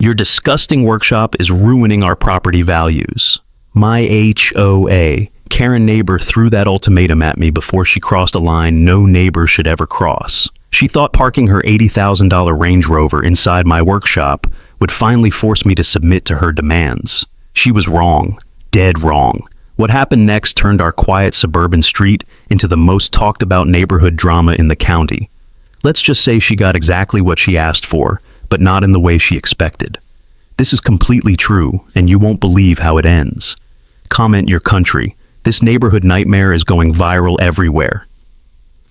Your disgusting workshop is ruining our property values. My HOA Karen neighbor threw that ultimatum at me before she crossed a line no neighbor should ever cross. She thought parking her $80,000 Range Rover inside my workshop would finally force me to submit to her demands. She was wrong. Dead wrong. What happened next turned our quiet suburban street into the most talked about neighborhood drama in the county. Let's just say she got exactly what she asked for, but not in the way she expected. This is completely true, and you won't believe how it ends. Comment your country. This neighborhood nightmare is going viral everywhere.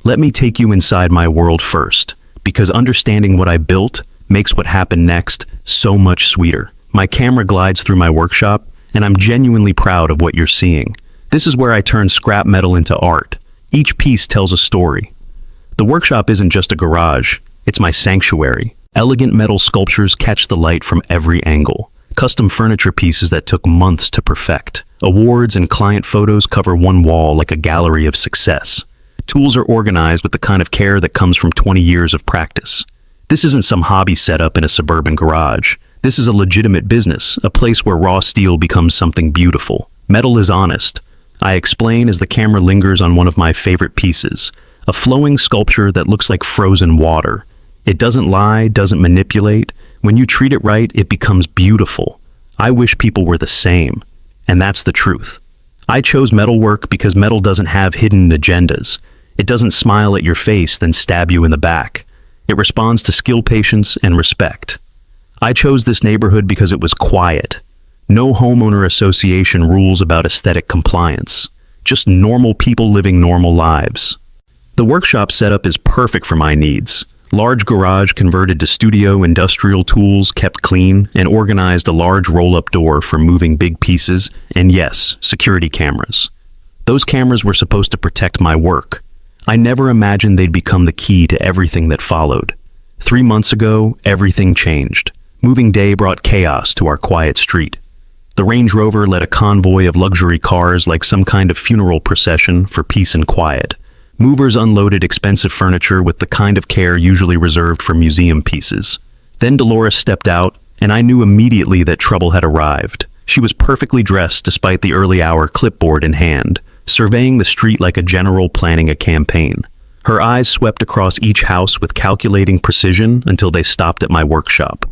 Let me take you inside my world first, because understanding what I built makes what happened next so much sweeter. My camera glides through my workshop, and I'm genuinely proud of what you're seeing. This is where I turn scrap metal into art. Each piece tells a story. The workshop isn't just a garage, it's my sanctuary. Elegant metal sculptures catch the light from every angle. Custom furniture pieces that took months to perfect. Awards and client photos cover one wall like a gallery of success. Tools are organized with the kind of care that comes from 20 years of practice. This isn't some hobby setup in a suburban garage. This is a legitimate business, a place where raw steel becomes something beautiful. Metal is honest. I explain as the camera lingers on one of my favorite pieces, a flowing sculpture that looks like frozen water. It doesn't lie, doesn't manipulate. When you treat it right, it becomes beautiful. I wish people were the same. And that's the truth. I chose metalwork because metal doesn't have hidden agendas. It doesn't smile at your face, then stab you in the back. It responds to skill, patience, and respect. I chose this neighborhood because it was quiet. No homeowner association rules about aesthetic compliance. Just normal people living normal lives. The workshop setup is perfect for my needs. Large garage converted to studio, industrial tools kept clean, and organized a large roll-up door for moving big pieces, and yes, security cameras. Those cameras were supposed to protect my work. I never imagined they'd become the key to everything that followed. 3 months ago, everything changed. Moving day brought chaos to our quiet street. The Range Rover led a convoy of luxury cars like some kind of funeral procession for peace and quiet. Movers unloaded expensive furniture with the kind of care usually reserved for museum pieces. Then Dolores stepped out, and I knew immediately that trouble had arrived. She was perfectly dressed despite the early hour, clipboard in hand, surveying the street like a general planning a campaign. Her eyes swept across each house with calculating precision until they stopped at my workshop.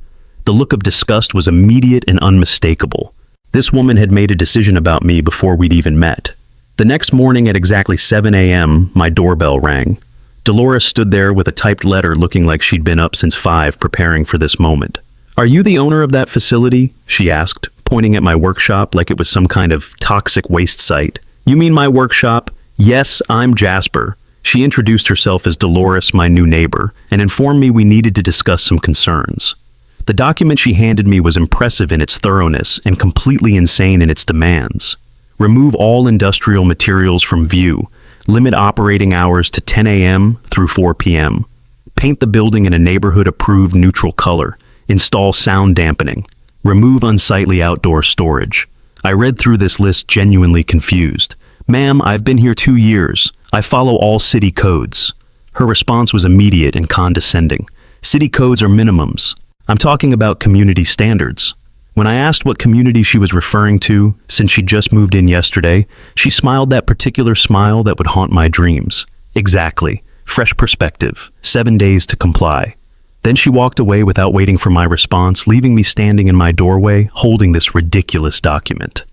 The look of disgust was immediate and unmistakable. This woman had made a decision about me before we'd even met. The next morning at exactly 7 a.m., my doorbell rang. Dolores stood there with a typed letter looking like she'd been up since 5 preparing for this moment. "Are you the owner of that facility?" she asked, pointing at my workshop like it was some kind of toxic waste site. "You mean my workshop?" "Yes, I'm Jasper." She introduced herself as Dolores, my new neighbor, and informed me we needed to discuss some concerns. The document she handed me was impressive in its thoroughness and completely insane in its demands. Remove all industrial materials from view. Limit operating hours to 10 a.m. through 4 p.m. Paint the building in a neighborhood-approved neutral color. Install sound dampening. Remove unsightly outdoor storage. I read through this list genuinely confused. "Ma'am, I've been here 2 years. I follow all city codes." Her response was immediate and condescending. "City codes are minimums. I'm talking about community standards." When I asked what community she was referring to, since she just moved in yesterday, she smiled that particular smile that would haunt my dreams. Exactly. Fresh perspective. 7 days to comply. Then she walked away without waiting for my response, leaving me standing in my doorway, holding this ridiculous document.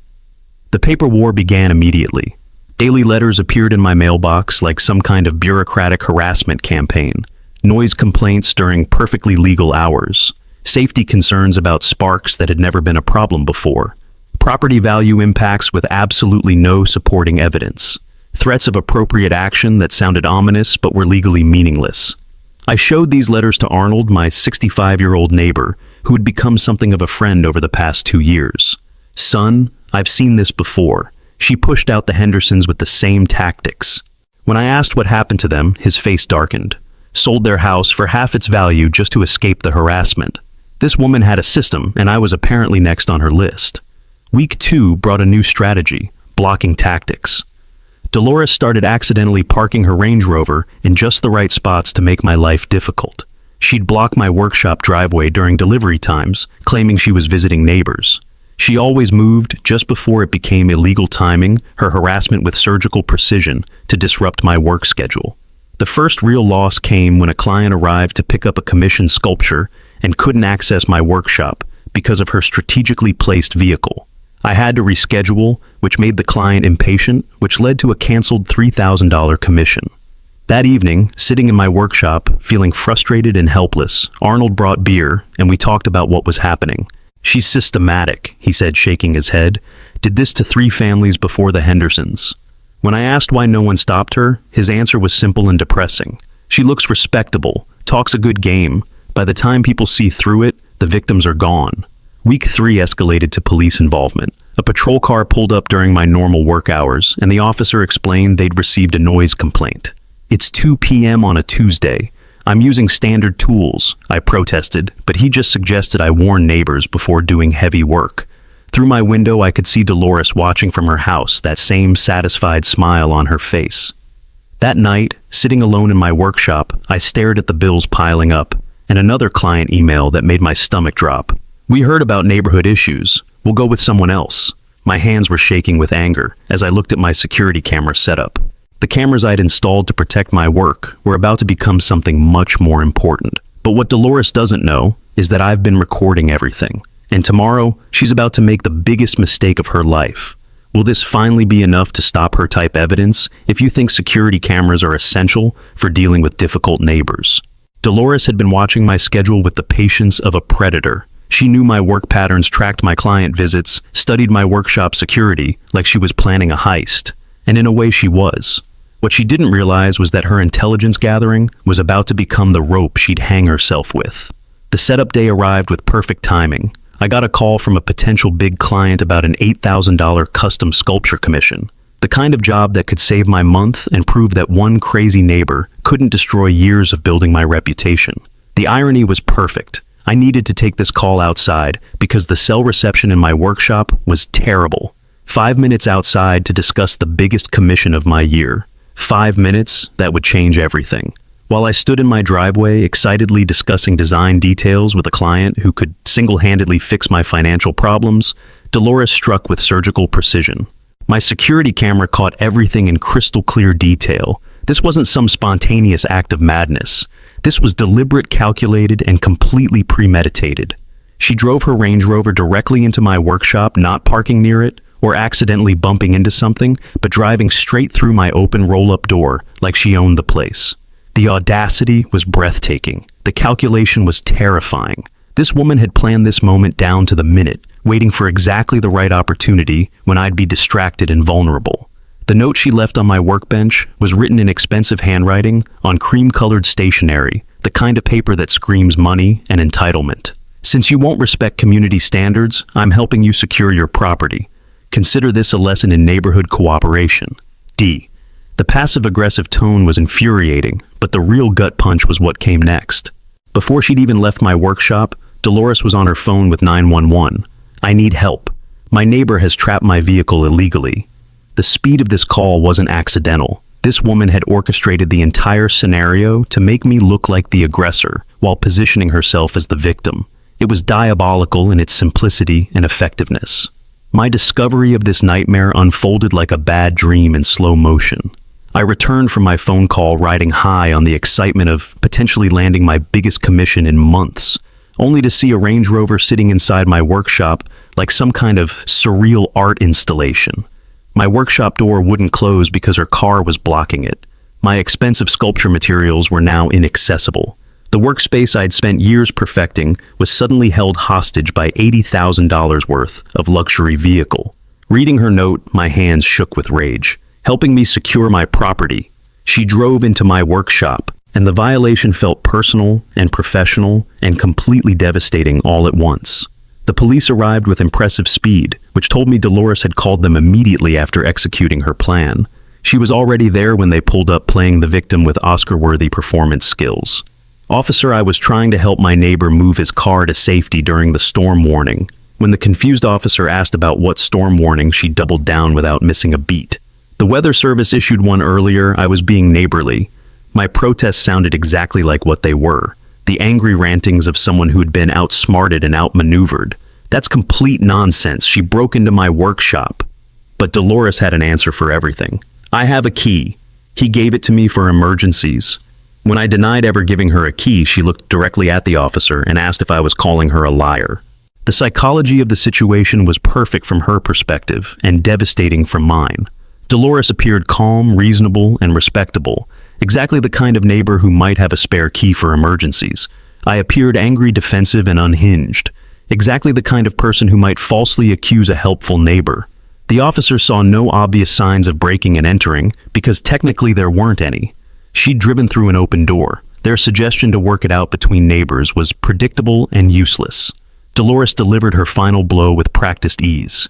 The paper war began immediately. Daily letters appeared in my mailbox like some kind of bureaucratic harassment campaign. Noise complaints during perfectly legal hours. Safety concerns about sparks that had never been a problem before. Property value impacts with absolutely no supporting evidence. Threats of appropriate action that sounded ominous but were legally meaningless. I showed these letters to Arnold, my 65-year-old neighbor, who had become something of a friend over the past 2 years. "Son, I've seen this before." She pushed out the Hendersons with the same tactics. When I asked what happened to them, his face darkened. Sold their house for half its value just to escape the harassment. This woman had a system, and I was apparently next on her list. Week 2 brought a new strategy, blocking tactics. Dolores started accidentally parking her Range Rover in just the right spots to make my life difficult. She'd block my workshop driveway during delivery times, claiming she was visiting neighbors. She always moved just before it became illegal, timing her harassment with surgical precision to disrupt my work schedule. The first real loss came when a client arrived to pick up a commissioned sculpture and couldn't access my workshop because of her strategically placed vehicle. I had to reschedule, which made the client impatient, which led to a canceled $3,000 commission. That evening, sitting in my workshop, feeling frustrated and helpless, Arnold brought beer and we talked about what was happening. "She's systematic," he said, shaking his head. "Did this to 3 families before the Hendersons." When I asked why no one stopped her, his answer was simple and depressing. "She looks respectable, talks a good game. By the time people see through it, the victims are gone." Week 3 escalated to police involvement. A patrol car pulled up during my normal work hours, and the officer explained they'd received a noise complaint. "It's 2 p.m. on a Tuesday. I'm using standard tools," I protested, but he just suggested I warn neighbors before doing heavy work. Through my window, I could see Dolores watching from her house, that same satisfied smile on her face. That night, sitting alone in my workshop, I stared at the bills piling up, and another client email that made my stomach drop. "We heard about neighborhood issues. We'll go with someone else." My hands were shaking with anger as I looked at my security camera setup. The cameras I'd installed to protect my work were about to become something much more important. But what Dolores doesn't know is that I've been recording everything. And tomorrow, she's about to make the biggest mistake of her life. Will this finally be enough to stop her? Type evidence if you think security cameras are essential for dealing with difficult neighbors. Dolores had been watching my schedule with the patience of a predator. She knew my work patterns, tracked my client visits, studied my workshop security like she was planning a heist. And in a way she was. What she didn't realize was that her intelligence gathering was about to become the rope she'd hang herself with. The setup day arrived with perfect timing. I got a call from a potential big client about an $8,000 custom sculpture commission. The kind of job that could save my month and prove that one crazy neighbor couldn't destroy years of building my reputation. The irony was perfect. I needed to take this call outside because the cell reception in my workshop was terrible. 5 minutes outside to discuss the biggest commission of my year. 5 minutes that would change everything. While I stood in my driveway, excitedly discussing design details with a client who could single-handedly fix my financial problems, Dolores struck with surgical precision. My security camera caught everything in crystal clear detail. This wasn't some spontaneous act of madness. This was deliberate, calculated, and completely premeditated. She drove her Range Rover directly into my workshop, not parking near it, or accidentally bumping into something, but driving straight through my open roll-up door like she owned the place. The audacity was breathtaking. The calculation was terrifying. This woman had planned this moment down to the minute, waiting for exactly the right opportunity when I'd be distracted and vulnerable. The note she left on my workbench was written in expensive handwriting on cream-colored stationery, the kind of paper that screams money and entitlement. "Since you won't respect community standards, I'm helping you secure your property. Consider this a lesson in neighborhood cooperation. D." The passive-aggressive tone was infuriating, but the real gut punch was what came next. Before she'd even left my workshop, Dolores was on her phone with 911. "I need help. My neighbor has trapped my vehicle illegally." The speed of this call wasn't accidental. This woman had orchestrated the entire scenario to make me look like the aggressor while positioning herself as the victim. It was diabolical in its simplicity and effectiveness. My discovery of this nightmare unfolded like a bad dream in slow motion. I returned from my phone call riding high on the excitement of potentially landing my biggest commission in months, only to see a Range Rover sitting inside my workshop like some kind of surreal art installation. My workshop door wouldn't close because her car was blocking it. My expensive sculpture materials were now inaccessible. The workspace I'd spent years perfecting was suddenly held hostage by $80,000 worth of luxury vehicle. Reading her note, my hands shook with rage. Helping me secure my property, she drove into my workshop, and the violation felt personal and professional and completely devastating all at once. The police arrived with impressive speed, which told me Dolores had called them immediately after executing her plan. She was already there when they pulled up, playing the victim with Oscar-worthy performance skills. "Officer, I was trying to help my neighbor move his car to safety during the storm warning." When the confused officer asked about what storm warning, she doubled down without missing a beat. "The Weather Service issued one earlier. I was being neighborly." My protests sounded exactly like what they were. the angry rantings of someone who had been outsmarted and outmaneuvered. That's complete nonsense. She broke into my workshop. But Dolores had an answer for everything. I have a key. He gave it to me for emergencies. When I denied ever giving her a key, she looked directly at the officer and asked if I was calling her a liar. The psychology of the situation was perfect from her perspective and devastating from mine. Dolores appeared calm, reasonable, and respectable, exactly the kind of neighbor who might have a spare key for emergencies. I appeared angry, defensive, and unhinged, exactly the kind of person who might falsely accuse a helpful neighbor. The officer saw no obvious signs of breaking and entering, because technically there weren't any. She'd driven through an open door. Their suggestion to work it out between neighbors was predictable and useless. Dolores delivered her final blow with practiced ease.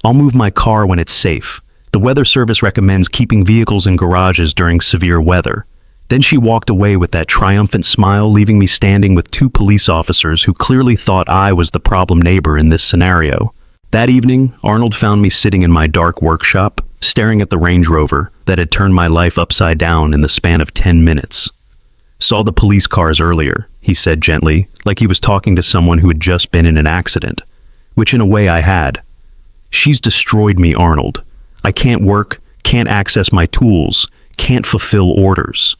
I'll move my car when it's safe. The weather service recommends keeping vehicles in garages during severe weather. Then she walked away with that triumphant smile, leaving me standing with two police officers who clearly thought I was the problem neighbor in this scenario. That evening, Arnold found me sitting in my dark workshop, staring at the Range Rover that had turned my life upside down in the span of 10 minutes. "Saw the police cars earlier," he said gently, like he was talking to someone who had just been in an accident, which in a way I had. "She's destroyed me, Arnold. I can't work, can't access my tools, can't fulfill orders."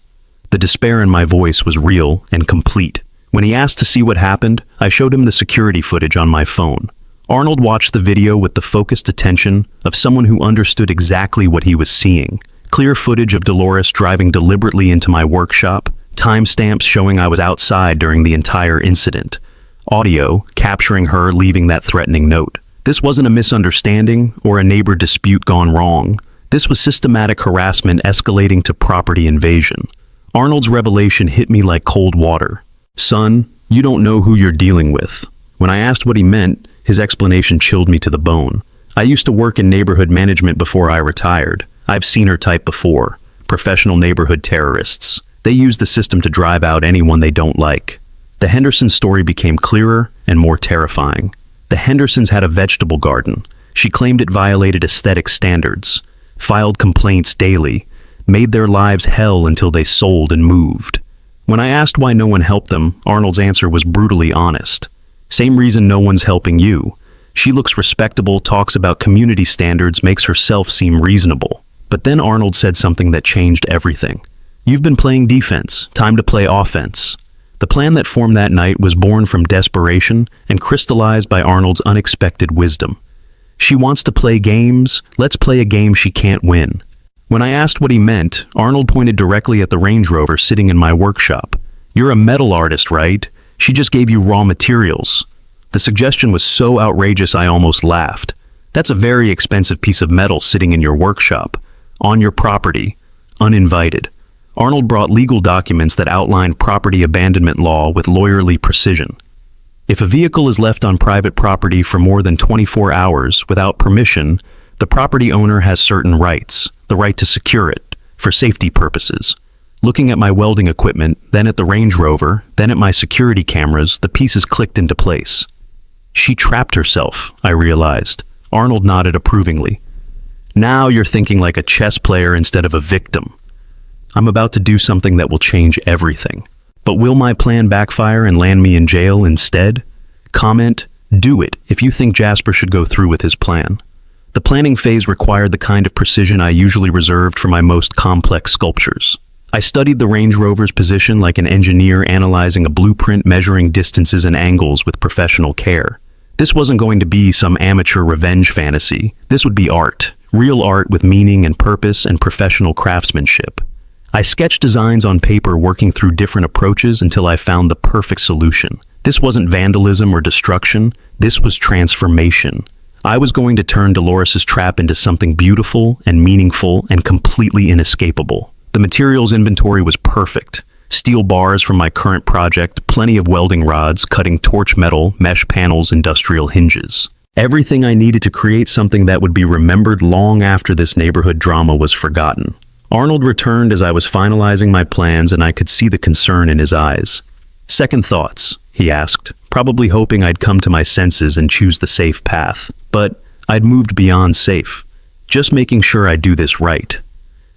The despair in my voice was real and complete. When he asked to see what happened, I showed him the security footage on my phone. Arnold watched the video with the focused attention of someone who understood exactly what he was seeing. Clear footage of Dolores driving deliberately into my workshop, timestamps showing I was outside during the entire incident, audio capturing her leaving that threatening note. This wasn't a misunderstanding or a neighbor dispute gone wrong. This was systematic harassment escalating to property invasion. Arnold's revelation hit me like cold water. "Son, you don't know who you're dealing with." When I asked what he meant, his explanation chilled me to the bone. "I used to work in neighborhood management before I retired. I've seen her type before. Professional neighborhood terrorists. They use the system to drive out anyone they don't like." The Henderson story became clearer and more terrifying. The Hendersons had a vegetable garden. She claimed it violated aesthetic standards, filed complaints daily, made their lives hell until they sold and moved. When I asked why no one helped them, Arnold's answer was brutally honest. "Same reason no one's helping you. She looks respectable, talks about community standards, makes herself seem reasonable." But then Arnold said something that changed everything. "You've been playing defense. Time to play offense." The plan that formed that night was born from desperation and crystallized by Arnold's unexpected wisdom. "She wants to play games. Let's play a game she can't win." When I asked what he meant, Arnold pointed directly at the Range Rover sitting in my workshop. "You're a metal artist, right? She just gave you raw materials." The suggestion was so outrageous I almost laughed. "That's a very expensive piece of metal sitting in your workshop, on your property, uninvited." Arnold brought legal documents that outlined property abandonment law with lawyerly precision. If a vehicle is left on private property for more than 24 hours without permission, the property owner has certain rights, the right to secure it, for safety purposes. Looking at my welding equipment, then at the Range Rover, then at my security cameras, the pieces clicked into place. She trapped herself, I realized. Arnold nodded approvingly. "Now you're thinking like a chess player instead of a victim. I'm about to do something that will change everything. But will my plan backfire and land me in jail instead? Comment, do it if you think Jasper should go through with his plan." The planning phase required the kind of precision I usually reserved for my most complex sculptures. I studied the Range Rover's position like an engineer analyzing a blueprint, measuring distances and angles with professional care. This wasn't going to be some amateur revenge fantasy. This would be art, real art with meaning and purpose and professional craftsmanship. I sketched designs on paper, working through different approaches until I found the perfect solution. This wasn't vandalism or destruction. This was transformation. I was going to turn Dolores's trap into something beautiful and meaningful and completely inescapable. The materials inventory was perfect. Steel bars from my current project, plenty of welding rods, cutting torch metal, mesh panels, industrial hinges. Everything I needed to create something that would be remembered long after this neighborhood drama was forgotten. Arnold returned as I was finalizing my plans, and I could see the concern in his eyes. "Second thoughts?" he asked, probably hoping I'd come to my senses and choose the safe path. But I'd moved beyond safe, just making sure I do this right.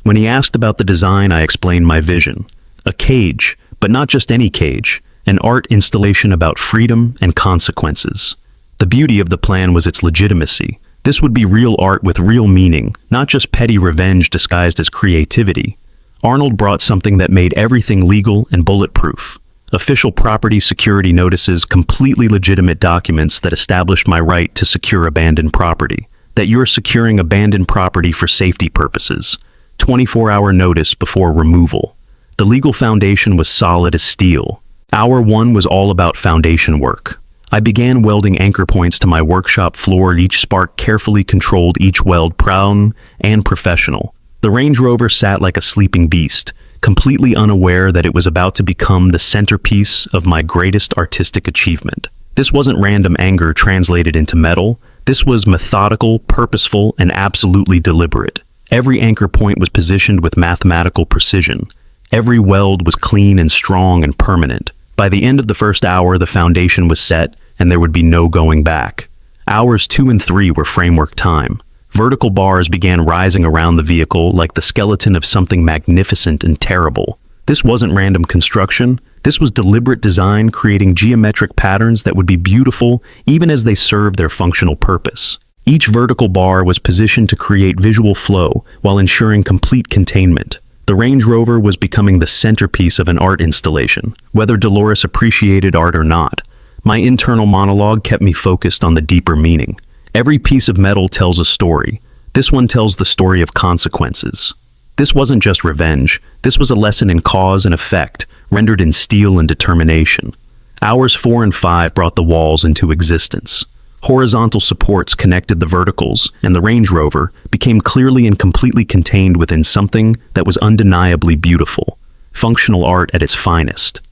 When he asked about the design, I explained my vision. A cage, but not just any cage. an art installation about freedom and consequences. The beauty of the plan was its legitimacy. This would be real art with real meaning, not just petty revenge disguised as creativity. Arnold brought something that made everything legal and bulletproof. Official property security notices, completely legitimate documents that established my right to secure abandoned property. That you're securing abandoned property for safety purposes. 24-hour notice before removal. The legal foundation was solid as steel. Hour 1 was all about foundation work. I began welding anchor points to my workshop floor, each spark carefully controlled, each weld proud and professional. The Range Rover sat like a sleeping beast, completely unaware that it was about to become the centerpiece of my greatest artistic achievement. This wasn't random anger translated into metal. This was methodical, purposeful, and absolutely deliberate. Every anchor point was positioned with mathematical precision. Every weld was clean and strong and permanent. By the end of the first hour, the foundation was set, and there would be no going back. Hours 2 and 3 were framework time. Vertical bars began rising around the vehicle like the skeleton of something magnificent and terrible. This wasn't random construction. This was deliberate design, creating geometric patterns that would be beautiful even as they served their functional purpose. Each vertical bar was positioned to create visual flow while ensuring complete containment. The Range Rover was becoming the centerpiece of an art installation, whether Dolores appreciated art or not. My internal monologue kept me focused on the deeper meaning. Every piece of metal tells a story. This one tells the story of consequences. This wasn't just revenge. This was a lesson in cause and effect, rendered in steel and determination. Hours 4 and 5 brought the walls into existence. Horizontal supports connected the verticals, and the Range Rover became clearly and completely contained within something that was undeniably beautiful. Functional art at its finest.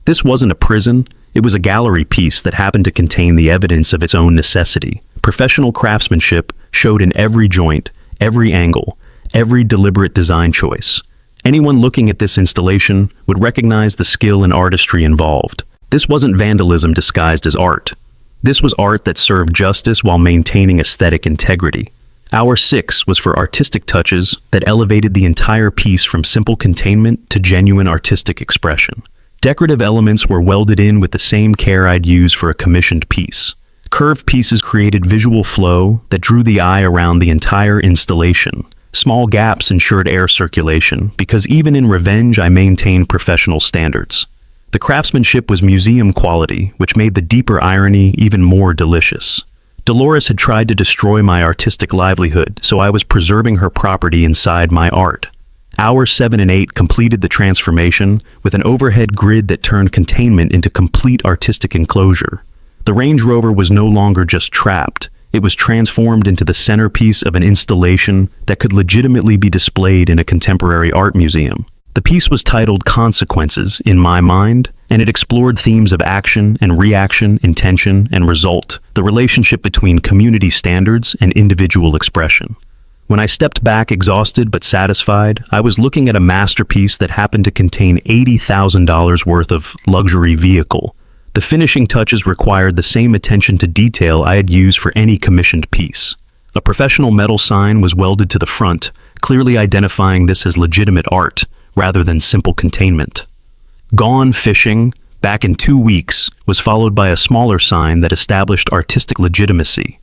This wasn't a prison. It was a gallery piece that happened to contain the evidence of its own necessity. Professional craftsmanship showed in every joint, every angle, every deliberate design choice. Anyone looking at this installation would recognize the skill and artistry involved. This wasn't vandalism disguised as art. This was art that served justice while maintaining aesthetic integrity. Hour 6 was for artistic touches that elevated the entire piece from simple containment to genuine artistic expression. Decorative elements were welded in with the same care I'd use for a commissioned piece. Curved pieces created visual flow that drew the eye around the entire installation. Small gaps ensured air circulation, because even in revenge I maintained professional standards. The craftsmanship was museum quality, which made the deeper irony even more delicious. Dolores had tried to destroy my artistic livelihood, so I was preserving her property inside my art. Hours 7 and 8 completed the transformation with an overhead grid that turned containment into complete artistic enclosure. The Range Rover was no longer just trapped. It was transformed into the centerpiece of an installation that could legitimately be displayed in a contemporary art museum. The piece was titled Consequences, in my mind, and it explored themes of action and reaction, intention and result, the relationship between community standards and individual expression. When I stepped back exhausted but satisfied, I was looking at a masterpiece that happened to contain $80,000 worth of luxury vehicle. The finishing touches required the same attention to detail I had used for any commissioned piece. A professional metal sign was welded to the front, clearly identifying this as legitimate art, rather than simple containment. Gone Fishing, back in 2 weeks, was followed by a smaller sign that established artistic legitimacy.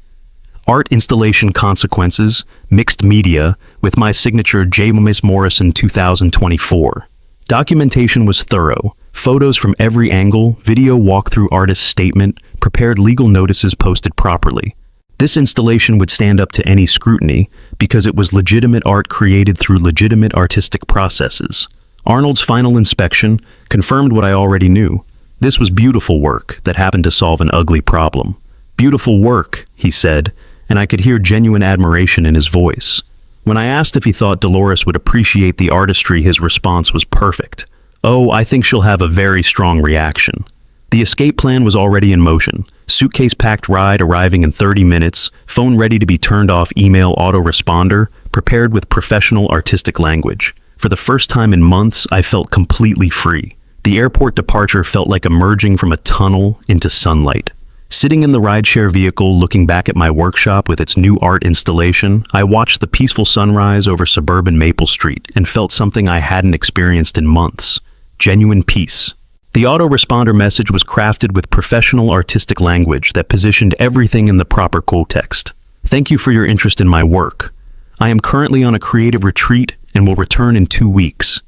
Art Installation Consequences, Mixed Media, with my signature James Morrison 2024. Documentation was thorough. Photos from every angle, video walkthrough artist's statement, prepared legal notices posted properly. This installation would stand up to any scrutiny because it was legitimate art created through legitimate artistic processes. Arnold's final inspection confirmed what I already knew. This was beautiful work that happened to solve an ugly problem. Beautiful work, he said, and I could hear genuine admiration in his voice. When I asked if he thought Dolores would appreciate the artistry, his response was perfect. "Oh, I think she'll have a very strong reaction." The escape plan was already in motion. Suitcase-packed ride arriving in 30 minutes, phone ready to be turned off, email autoresponder, prepared with professional artistic language. For the first time in months, I felt completely free. The airport departure felt like emerging from a tunnel into sunlight. Sitting in the rideshare vehicle, looking back at my workshop with its new art installation, I watched the peaceful sunrise over suburban Maple Street and felt something I hadn't experienced in months. Genuine peace. The autoresponder message was crafted with professional artistic language that positioned everything in the proper context. Thank you for your interest in my work. I am currently on a creative retreat and will return in 2 weeks.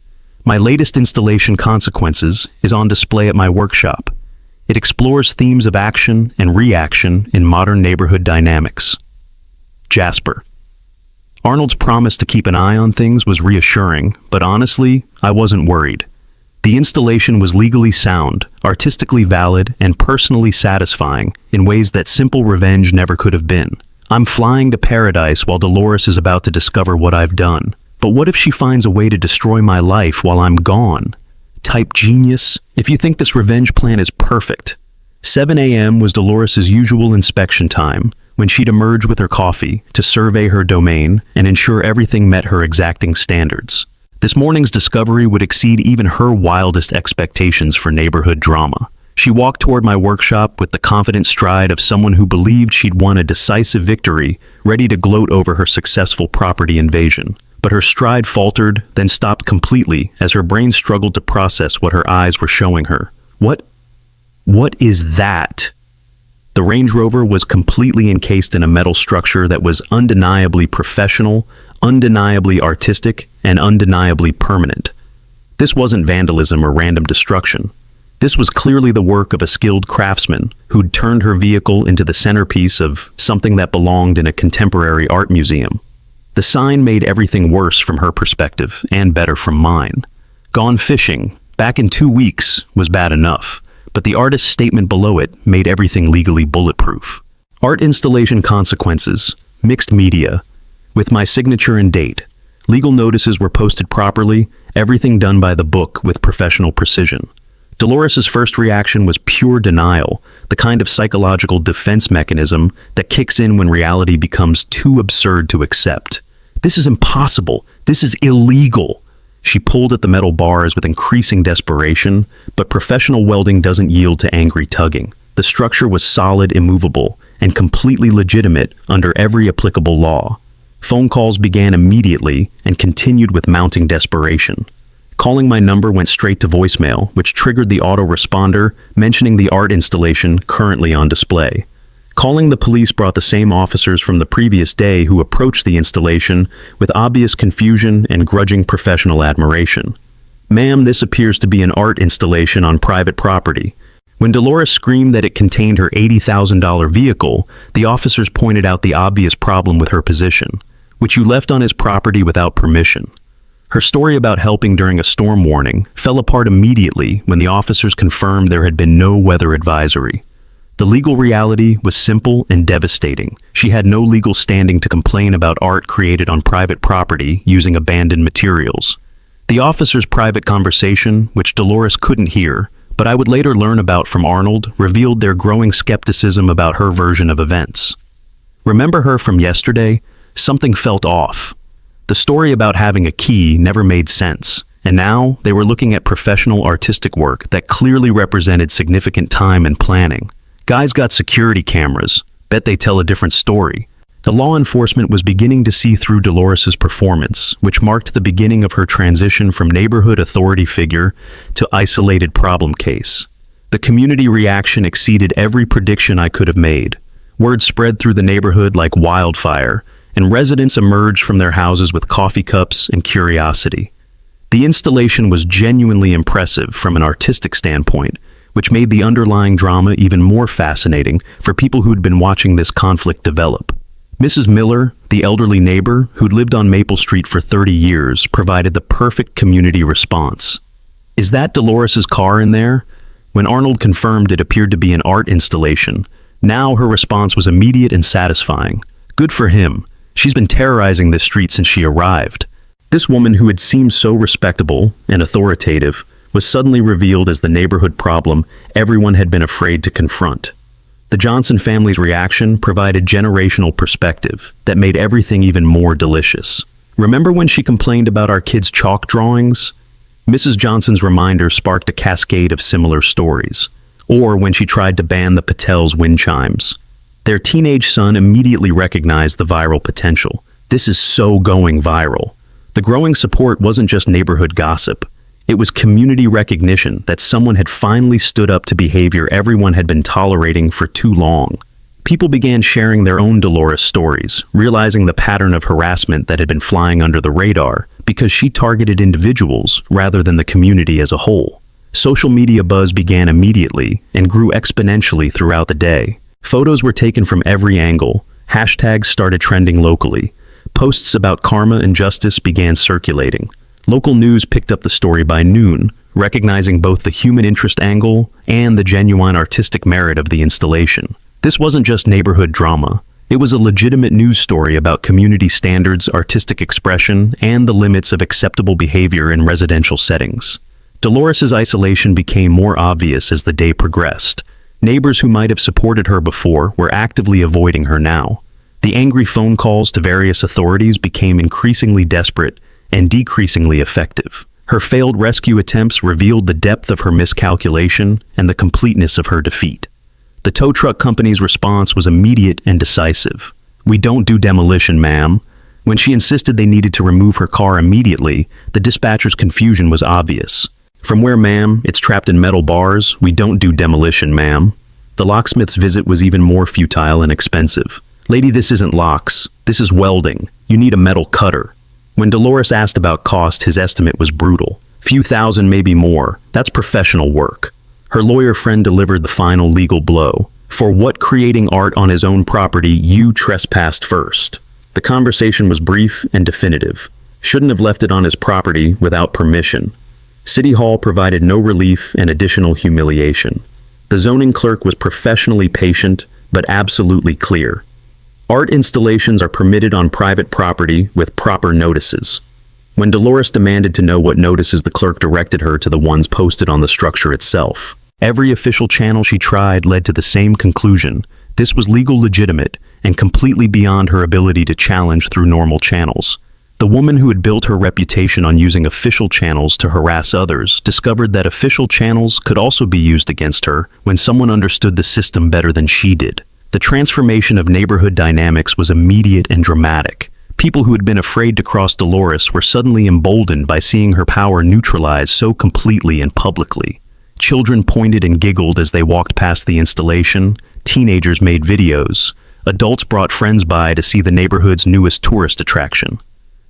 My latest installation, Consequences, is on display at my workshop. It explores themes of action and reaction in modern neighborhood dynamics. Jasper. Arnold's promise to keep an eye on things was reassuring, but honestly, I wasn't worried. The installation was legally sound, artistically valid, and personally satisfying in ways that simple revenge never could have been. I'm flying to paradise while Dolores is about to discover what I've done. But what if she finds a way to destroy my life while I'm gone? Type genius. If you think this revenge plan is perfect. 7 a.m. was Dolores's usual inspection time, when she'd emerge with her coffee to survey her domain and ensure everything met her exacting standards. This morning's discovery would exceed even her wildest expectations for neighborhood drama. She walked toward my workshop with the confident stride of someone who believed she'd won a decisive victory, ready to gloat over her successful property invasion. But her stride faltered, then stopped completely as her brain struggled to process what her eyes were showing her. What is that? The Range Rover was completely encased in a metal structure that was undeniably professional, undeniably artistic, and undeniably permanent. This wasn't vandalism or random destruction. This was clearly the work of a skilled craftsman who'd turned her vehicle into the centerpiece of something that belonged in a contemporary art museum. The sign made everything worse from her perspective and better from mine. Gone fishing, back in 2 weeks, was bad enough, but the artist's statement below it made everything legally bulletproof. Art installation, Consequences, mixed media, with my signature and date. Legal notices were posted properly, everything done by the book with professional precision. Dolores's first reaction was pure denial, the kind of psychological defense mechanism that kicks in when reality becomes too absurd to accept. This is impossible. This is illegal. She pulled at the metal bars with increasing desperation, but professional welding doesn't yield to angry tugging. The structure was solid, immovable, and completely legitimate under every applicable law. Phone calls began immediately and continued with mounting desperation. Calling my number went straight to voicemail, which triggered the autoresponder mentioning the art installation currently on display. Calling the police brought the same officers from the previous day who approached the installation with obvious confusion and grudging professional admiration. "Ma'am, this appears to be an art installation on private property." When Dolores screamed that it contained her $80,000 vehicle, the officers pointed out the obvious problem with her position, which you left on his property without permission. Her story about helping during a storm warning fell apart immediately when the officers confirmed there had been no weather advisory. The legal reality was simple and devastating. She had no legal standing to complain about art created on private property using abandoned materials. The officers' private conversation, which Dolores couldn't hear, but I would later learn about from Arnold, revealed their growing skepticism about her version of events. Remember her from yesterday? Something felt off. The story about having a key never made sense, and now they were looking at professional artistic work that clearly represented significant time and planning. Guys got security cameras. Bet they tell a different story. The law enforcement was beginning to see through Dolores's performance, which marked the beginning of her transition from neighborhood authority figure to isolated problem case. The community reaction exceeded every prediction I could have made. Word spread through the neighborhood like wildfire, and residents emerged from their houses with coffee cups and curiosity. The installation was genuinely impressive from an artistic standpoint, which made the underlying drama even more fascinating for people who'd been watching this conflict develop. Mrs. Miller, the elderly neighbor who'd lived on Maple Street for 30 years, provided the perfect community response. "Is that Dolores's car in there?" When Arnold confirmed it appeared to be an art installation, now her response was immediate and satisfying. Good for him. She's been terrorizing this street since she arrived. This woman who had seemed so respectable and authoritative was suddenly revealed as the neighborhood problem everyone had been afraid to confront. The Johnson family's reaction provided generational perspective that made everything even more delicious. Remember when she complained about our kids' chalk drawings? Mrs. Johnson's reminder sparked a cascade of similar stories. Or when she tried to ban the Patels' wind chimes. Their teenage son immediately recognized the viral potential. This is so going viral. The growing support wasn't just neighborhood gossip. It was community recognition that someone had finally stood up to behavior everyone had been tolerating for too long. People began sharing their own Dolores stories, realizing the pattern of harassment that had been flying under the radar because she targeted individuals rather than the community as a whole. Social media buzz began immediately and grew exponentially throughout the day. Photos were taken from every angle, hashtags started trending locally, posts about karma and justice began circulating. Local news picked up the story by noon, recognizing both the human interest angle and the genuine artistic merit of the installation. This wasn't just neighborhood drama. It was a legitimate news story about community standards, artistic expression, and the limits of acceptable behavior in residential settings. Dolores's isolation became more obvious as the day progressed. Neighbors who might have supported her before were actively avoiding her now. The angry phone calls to various authorities became increasingly desperate and decreasingly effective. Her failed rescue attempts revealed the depth of her miscalculation and the completeness of her defeat. The tow truck company's response was immediate and decisive. "We don't do demolition, ma'am." When she insisted they needed to remove her car immediately, the dispatcher's confusion was obvious. "From where, ma'am? It's trapped in metal bars. We don't do demolition, ma'am." The locksmith's visit was even more futile and expensive. "Lady, this isn't locks. This is welding. You need a metal cutter." When Dolores asked about cost, his estimate was brutal. "Few thousand, maybe more. That's professional work." Her lawyer friend delivered the final legal blow. "For what creating art on his own property, you trespassed first." The conversation was brief and definitive. Shouldn't have left it on his property without permission. City Hall provided no relief and additional humiliation. The zoning clerk was professionally patient, but absolutely clear. Art installations are permitted on private property with proper notices. When Dolores demanded to know what notices, the clerk directed her to the ones posted on the structure itself. Every official channel she tried led to the same conclusion. This was legal legitimate and completely beyond her ability to challenge through normal channels. The woman who had built her reputation on using official channels to harass others discovered that official channels could also be used against her when someone understood the system better than she did. The transformation of neighborhood dynamics was immediate and dramatic. People who had been afraid to cross Dolores were suddenly emboldened by seeing her power neutralized so completely and publicly. Children pointed and giggled as they walked past the installation. Teenagers made videos. Adults brought friends by to see the neighborhood's newest tourist attraction.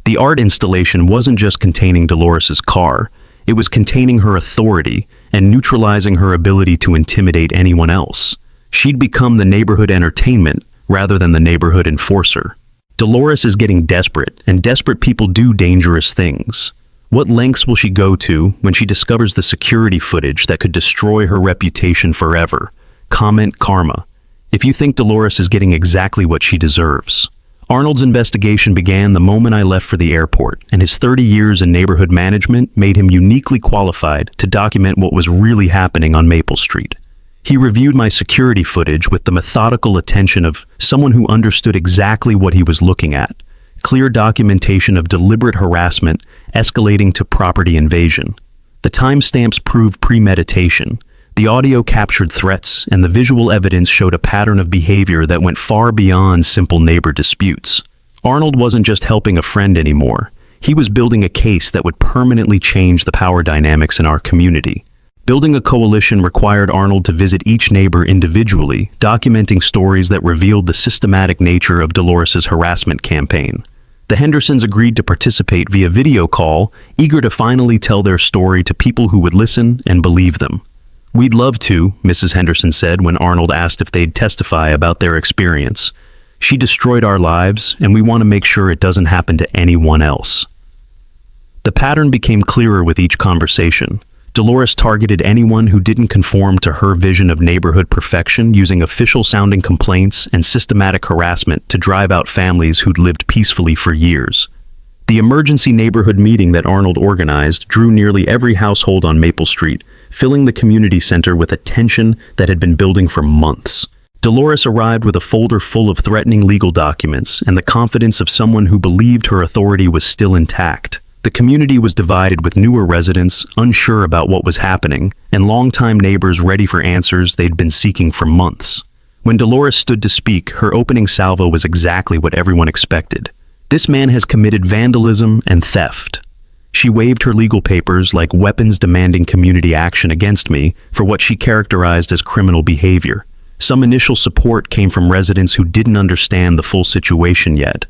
The art installation wasn't just containing Dolores's car. It was containing her authority and neutralizing her ability to intimidate anyone else. She'd become the neighborhood entertainment rather than the neighborhood enforcer. Dolores is getting desperate, and desperate people do dangerous things. What lengths will she go to when she discovers the security footage that could destroy her reputation forever? Comment karma. If you think Dolores is getting exactly what she deserves. Arnold's investigation began the moment I left for the airport, and his 30 years in neighborhood management made him uniquely qualified to document what was really happening on Maple Street. He reviewed my security footage with the methodical attention of someone who understood exactly what he was looking at. Clear documentation of deliberate harassment escalating to property invasion. The timestamps proved premeditation. The audio captured threats, and the visual evidence showed a pattern of behavior that went far beyond simple neighbor disputes. Arnold wasn't just helping a friend anymore. He was building a case that would permanently change the power dynamics in our community. Building a coalition required Arnold to visit each neighbor individually, documenting stories that revealed the systematic nature of Dolores's harassment campaign. The Hendersons agreed to participate via video call, eager to finally tell their story to people who would listen and believe them. "We'd love to," Mrs. Henderson said when Arnold asked if they'd testify about their experience. "She destroyed our lives, and we want to make sure it doesn't happen to anyone else." The pattern became clearer with each conversation. Dolores targeted anyone who didn't conform to her vision of neighborhood perfection, using official-sounding complaints and systematic harassment to drive out families who'd lived peacefully for years. The emergency neighborhood meeting that Arnold organized drew nearly every household on Maple Street, filling the community center with a tension that had been building for months. Dolores arrived with a folder full of threatening legal documents and the confidence of someone who believed her authority was still intact. The community was divided, with newer residents unsure about what was happening and longtime neighbors ready for answers they'd been seeking for months. When Dolores stood to speak, her opening salvo was exactly what everyone expected. "This man has committed vandalism and theft." She waved her legal papers like weapons demanding community action against me for what she characterized as criminal behavior. Some initial support came from residents who didn't understand the full situation yet.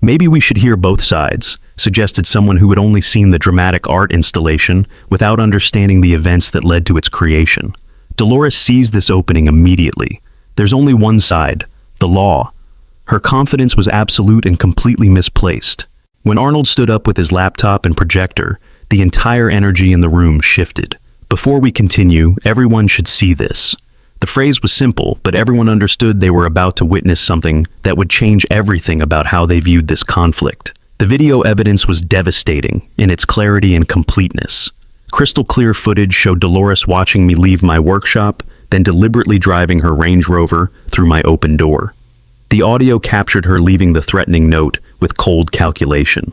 Maybe we should hear both sides, suggested someone who had only seen the dramatic art installation without understanding the events that led to its creation. Dolores seized this opening immediately. There's only one side, the law. Her confidence was absolute and completely misplaced. When Arnold stood up with his laptop and projector, the entire energy in the room shifted. Before we continue, everyone should see this. The phrase was simple, but everyone understood they were about to witness something that would change everything about how they viewed this conflict. The video evidence was devastating in its clarity and completeness. Crystal clear footage showed Dolores watching me leave my workshop, then deliberately driving her Range Rover through my open door. The audio captured her leaving the threatening note with cold calculation.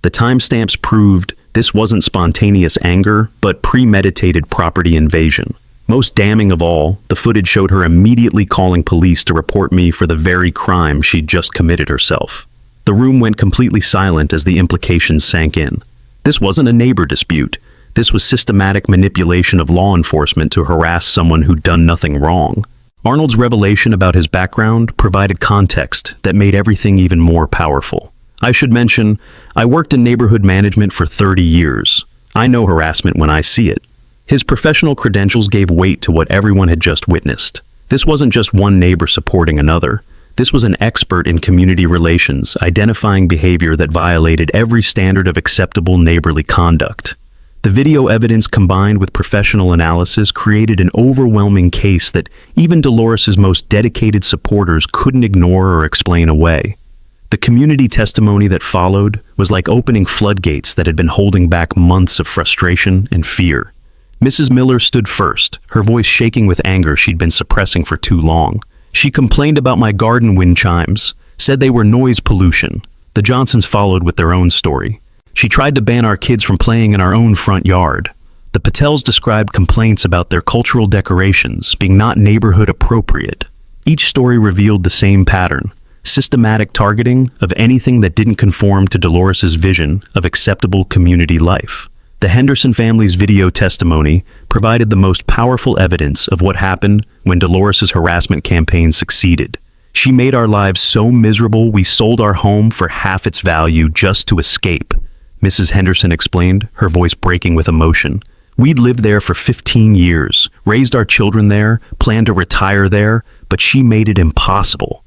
The timestamps proved this wasn't spontaneous anger, but premeditated property invasion. Most damning of all, the footage showed her immediately calling police to report me for the very crime she'd just committed herself. The room went completely silent as the implications sank in. This wasn't a neighbor dispute. This was systematic manipulation of law enforcement to harass someone who'd done nothing wrong. Arnold's revelation about his background provided context that made everything even more powerful. I should mention, I worked in neighborhood management for 30 years. I know harassment when I see it. His professional credentials gave weight to what everyone had just witnessed. This wasn't just one neighbor supporting another. This was an expert in community relations, identifying behavior that violated every standard of acceptable neighborly conduct. The video evidence combined with professional analysis created an overwhelming case that even Dolores's most dedicated supporters couldn't ignore or explain away. The community testimony that followed was like opening floodgates that had been holding back months of frustration and fear. Mrs. Miller stood first, her voice shaking with anger she'd been suppressing for too long. She complained about my garden wind chimes, said they were noise pollution. The Johnsons followed with their own story. She tried to ban our kids from playing in our own front yard. The Patels described complaints about their cultural decorations being not neighborhood appropriate. Each story revealed the same pattern: systematic targeting of anything that didn't conform to Dolores's vision of acceptable community life. The Henderson family's video testimony provided the most powerful evidence of what happened when Dolores's harassment campaign succeeded. She made our lives so miserable we sold our home for half its value just to escape, Mrs. Henderson explained, her voice breaking with emotion. We'd lived there for 15 years, raised our children there, planned to retire there, but she made it impossible.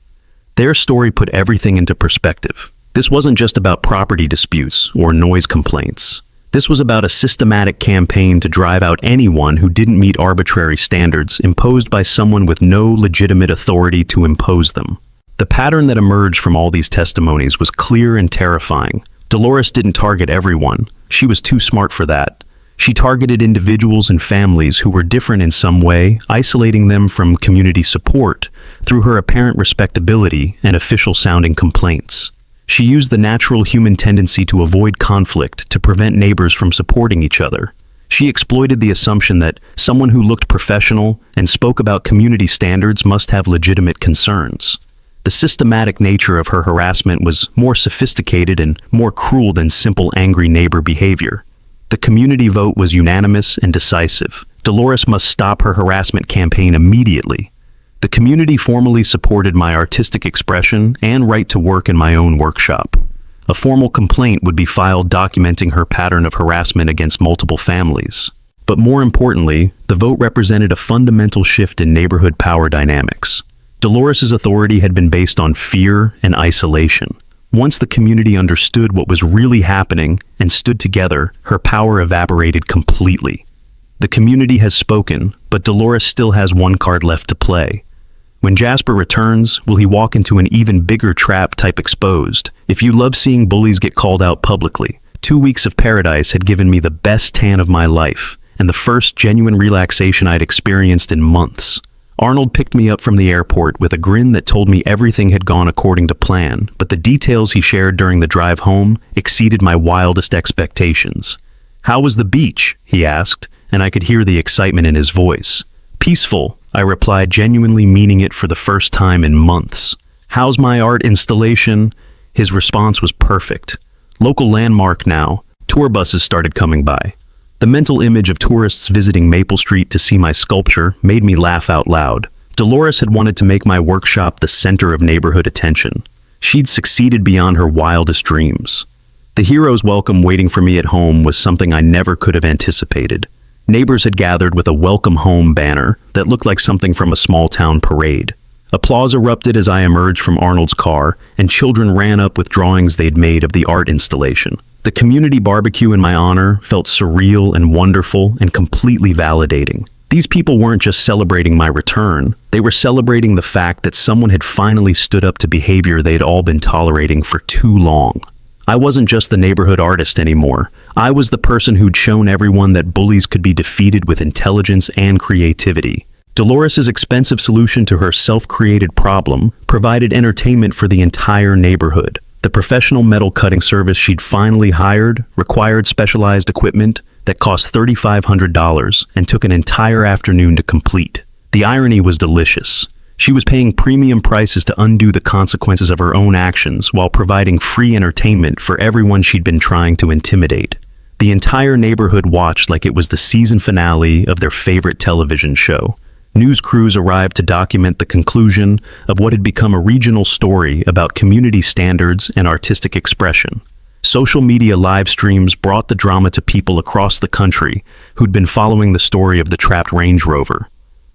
Their story put everything into perspective. This wasn't just about property disputes or noise complaints. This was about a systematic campaign to drive out anyone who didn't meet arbitrary standards imposed by someone with no legitimate authority to impose them. The pattern that emerged from all these testimonies was clear and terrifying. Dolores didn't target everyone. She was too smart for that. She targeted individuals and families who were different in some way, isolating them from community support through her apparent respectability and official-sounding complaints. She used the natural human tendency to avoid conflict to prevent neighbors from supporting each other. She exploited the assumption that someone who looked professional and spoke about community standards must have legitimate concerns. The systematic nature of her harassment was more sophisticated and more cruel than simple angry neighbor behavior. The community vote was unanimous and decisive. Dolores must stop her harassment campaign immediately. The community formally supported my artistic expression and right to work in my own workshop. A formal complaint would be filed documenting her pattern of harassment against multiple families. But more importantly, the vote represented a fundamental shift in neighborhood power dynamics. Dolores's authority had been based on fear and isolation. Once the community understood what was really happening and stood together, her power evaporated completely. The community has spoken, but Dolores still has one card left to play. When Jasper returns, will he walk into an even bigger trap type exposed? If you love seeing bullies get called out publicly, 2 weeks of paradise had given me the best tan of my life, and the first genuine relaxation I'd experienced in months. Arnold picked me up from the airport with a grin that told me everything had gone according to plan, but the details he shared during the drive home exceeded my wildest expectations. "How was the beach?" he asked, and I could hear the excitement in his voice. "Peaceful," I replied, genuinely meaning it for the first time in months. "How's my art installation?" His response was perfect. "Local landmark now, tour buses started coming by. The mental image of tourists visiting Maple Street to see my sculpture made me laugh out loud. Dolores had wanted to make my workshop the center of neighborhood attention. She'd succeeded beyond her wildest dreams. The hero's welcome waiting for me at home was something I never could have anticipated. Neighbors had gathered with a welcome home banner that looked like something from a small-town parade. Applause erupted as I emerged from Arnold's car, and children ran up with drawings they'd made of the art installation. The community barbecue in my honor felt surreal and wonderful and completely validating. These people weren't just celebrating my return, they were celebrating the fact that someone had finally stood up to behavior they'd all been tolerating for too long. I wasn't just the neighborhood artist anymore. I was the person who'd shown everyone that bullies could be defeated with intelligence and creativity. Dolores's expensive solution to her self-created problem provided entertainment for the entire neighborhood. The professional metal cutting service she'd finally hired required specialized equipment that cost $3,500 and took an entire afternoon to complete. The irony was delicious. She was paying premium prices to undo the consequences of her own actions while providing free entertainment for everyone she'd been trying to intimidate. The entire neighborhood watched like it was the season finale of their favorite television show. News crews arrived to document the conclusion of what had become a regional story about community standards and artistic expression. Social media live streams brought the drama to people across the country who'd been following the story of the trapped Range Rover.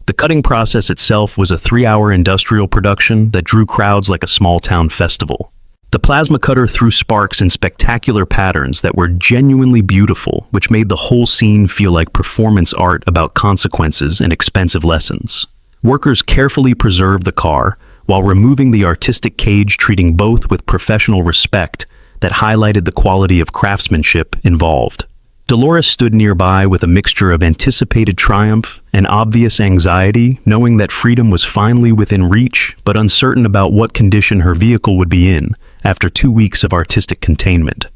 The cutting process itself was a 3-hour industrial production that drew crowds like a small-town festival. The plasma cutter threw sparks in spectacular patterns that were genuinely beautiful, which made the whole scene feel like performance art about consequences and expensive lessons. Workers carefully preserved the car while removing the artistic cage, treating both with professional respect that highlighted the quality of craftsmanship involved. Dolores stood nearby with a mixture of anticipated triumph and obvious anxiety, knowing that freedom was finally within reach, but uncertain about what condition her vehicle would be in after 2 weeks of artistic containment.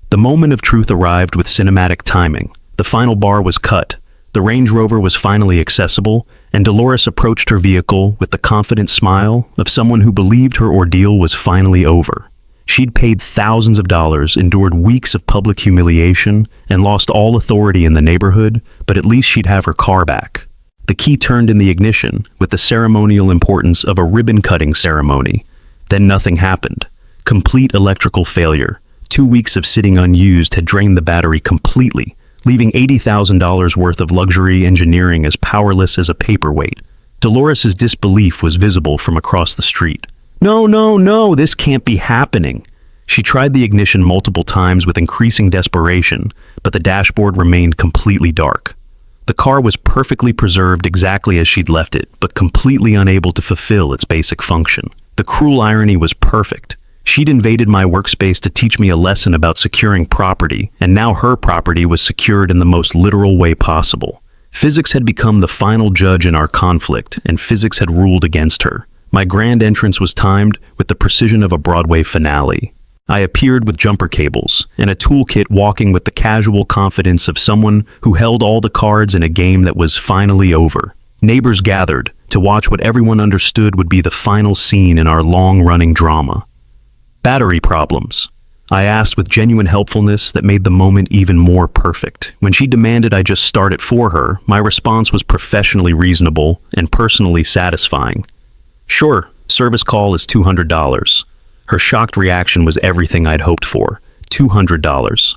The moment of truth arrived with cinematic timing. The final bar was cut, the Range Rover was finally accessible, and Dolores approached her vehicle with the confident smile of someone who believed her ordeal was finally over. She'd paid thousands of dollars, endured weeks of public humiliation, and lost all authority in the neighborhood, but at least she'd have her car back. The key turned in the ignition with the ceremonial importance of a ribbon-cutting ceremony. Then nothing happened. Complete electrical failure. 2 weeks of sitting unused had drained the battery completely, leaving $80,000 worth of luxury engineering as powerless as a paperweight. Dolores's disbelief was visible from across the street. No, this can't be happening. She tried the ignition multiple times with increasing desperation, but the dashboard remained completely dark. The car was perfectly preserved exactly as she'd left it, but completely unable to fulfill its basic function. The cruel irony was perfect. She'd invaded my workspace to teach me a lesson about securing property, and now her property was secured in the most literal way possible. Physics had become the final judge in our conflict, and physics had ruled against her. My grand entrance was timed with the precision of a Broadway finale. I appeared with jumper cables and a toolkit, walking with the casual confidence of someone who held all the cards in a game that was finally over. Neighbors gathered to watch what everyone understood would be the final scene in our long-running drama. Battery problems. I asked with genuine helpfulness that made the moment even more perfect. When she demanded I just start it for her, my response was professionally reasonable and personally satisfying. Sure, service call is $200. Her shocked reaction was everything I'd hoped for. $200.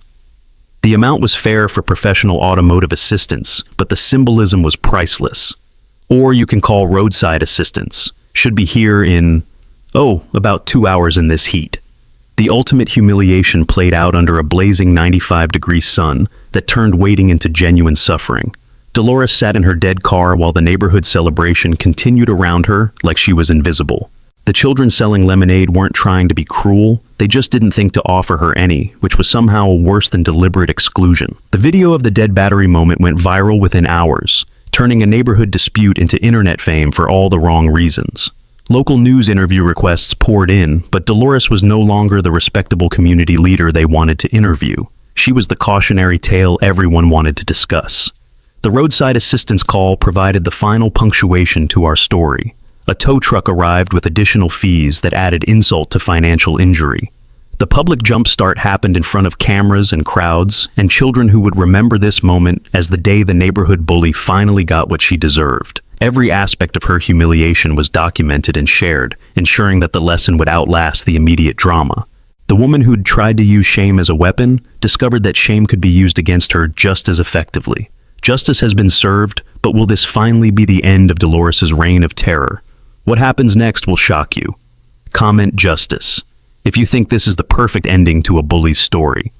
The amount was fair for professional automotive assistance, but the symbolism was priceless. Or you can call roadside assistance. Should be here in, about 2 hours in this heat. The ultimate humiliation played out under a blazing 95-degree sun that turned waiting into genuine suffering. Dolores sat in her dead car while the neighborhood celebration continued around her like she was invisible. The children selling lemonade weren't trying to be cruel, they just didn't think to offer her any, which was somehow worse than deliberate exclusion. The video of the dead battery moment went viral within hours, turning a neighborhood dispute into internet fame for all the wrong reasons. Local news interview requests poured in, but Dolores was no longer the respectable community leader they wanted to interview. She was the cautionary tale everyone wanted to discuss. The roadside assistance call provided the final punctuation to our story. A tow truck arrived with additional fees that added insult to financial injury. The public jumpstart happened in front of cameras and crowds, and children who would remember this moment as the day the neighborhood bully finally got what she deserved. Every aspect of her humiliation was documented and shared, ensuring that the lesson would outlast the immediate drama. The woman who'd tried to use shame as a weapon discovered that shame could be used against her just as effectively. Justice has been served, but will this finally be the end of Dolores's reign of terror? What happens next will shock you. Comment justice if you think this is the perfect ending to a bully's story.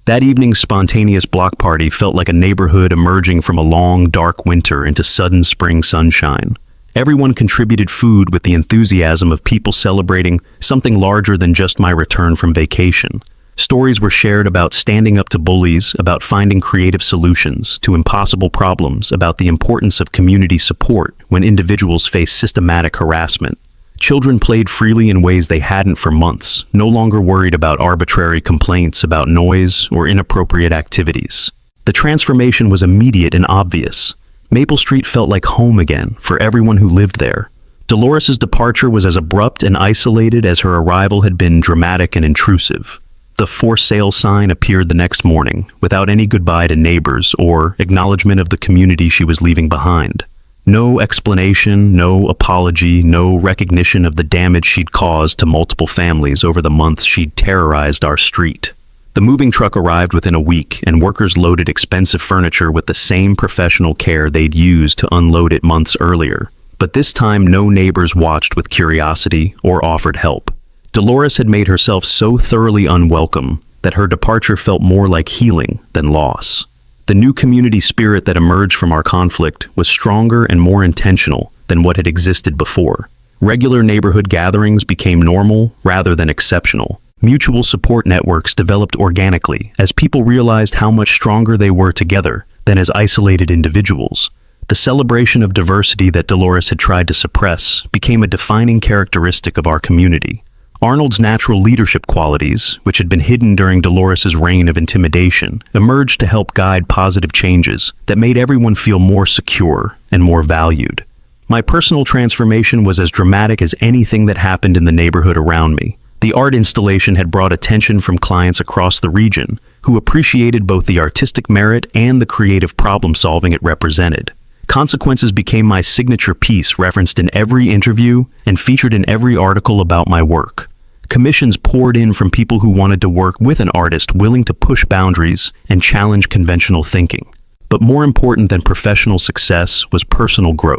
That evening's spontaneous block party felt like a neighborhood emerging from a long, dark winter into sudden spring sunshine. Everyone contributed food with the enthusiasm of people celebrating something larger than just my return from vacation. Stories were shared about standing up to bullies, about finding creative solutions to impossible problems, about the importance of community support when individuals face systematic harassment. Children played freely in ways they hadn't for months, no longer worried about arbitrary complaints about noise or inappropriate activities. The transformation was immediate and obvious. Maple Street felt like home again for everyone who lived there. Dolores's departure was as abrupt and isolated as her arrival had been dramatic and intrusive. The for sale sign appeared the next morning, without any goodbye to neighbors or acknowledgement of the community she was leaving behind. No explanation, no apology, no recognition of the damage she'd caused to multiple families over the months she'd terrorized our street. The moving truck arrived within a week, and workers loaded expensive furniture with the same professional care they'd used to unload it months earlier. But this time, no neighbors watched with curiosity or offered help. Dolores had made herself so thoroughly unwelcome that her departure felt more like healing than loss. The new community spirit that emerged from our conflict was stronger and more intentional than what had existed before. Regular neighborhood gatherings became normal rather than exceptional. Mutual support networks developed organically as people realized how much stronger they were together than as isolated individuals. The celebration of diversity that Dolores had tried to suppress became a defining characteristic of our community. Arnold's natural leadership qualities, which had been hidden during Dolores's reign of intimidation, emerged to help guide positive changes that made everyone feel more secure and more valued. My personal transformation was as dramatic as anything that happened in the neighborhood around me. The art installation had brought attention from clients across the region, who appreciated both the artistic merit and the creative problem-solving it represented. Consequences became my signature piece, referenced in every interview and featured in every article about my work. Commissions poured in from people who wanted to work with an artist willing to push boundaries and challenge conventional thinking. But more important than professional success was personal growth.